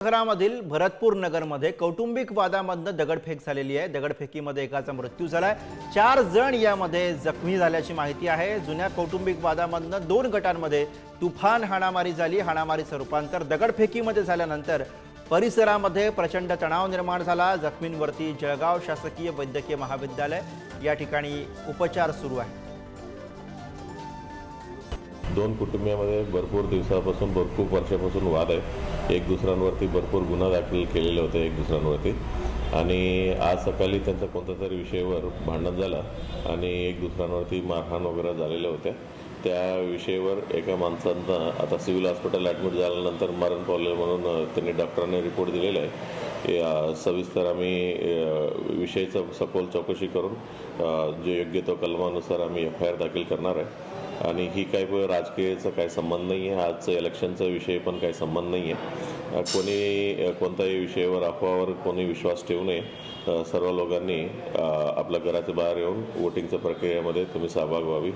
नगरामधील भरतपूर नगरमध्ये कौटुंबिक वादामधनं दगडफेक झालेली आहे। दगडफेकीमध्ये एकाचा मृत्यू झालाय, 4 जण यामध्ये जखमी झाल्याची माहिती आहे। जुन्या कौटुंबिक वादामधनं 2 गटांमध्ये तुफान हाणामारी झाली। हाणामारीचं रूपांतर दगडफेकीमध्ये झाल्यानंतर परिसरामध्ये प्रचंड तणाव निर्माण झाला। जखमींवरती जळगाव शासकीय वैद्यकीय महाविद्यालय या ठिकाणी उपचार सुरू आहेत। दोन कुटुंबामध्ये भरपूर दिवसापासून भरपूर वर्षापासून वाद आहे। एक दुसऱ्यांवरती भरपूर गुन्हा दाखल केलेले होते एक दुसऱ्यांवरती, आणि आज सकाळी त्यांचा कोणत्या तरी विषयावर भांडण झालं आणि एक दुसऱ्यांवरती मारहाण वगैरे झालेले होते। त्या विषयावर एका माणसांना आता सिव्हिल हॉस्पिटल ॲडमिट झाल्यानंतर मरण पावले म्हणून त्यांनी डॉक्टरांनी रिपोर्ट दिलेला आहे। सविस्तर आम्ही विषयाचं सखोल चौकशी करून जे योग्य तो कलमानुसार आम्ही FIR दाखल करणार आहे। आणि ही काही राजकीयाचा काही संबंध नाही आहे, आजचं इलेक्शनचा विषय पण काही संबंध नाही आहे। कोणी कोणत्याही विषयावर अफवावर कोणी विश्वास ठेवू नये। सर्व लोकांनी आपल्या घराच्या बाहेर येऊन वोटिंगच्या प्रक्रियेमध्ये तुम्ही सहभाग व्हावी।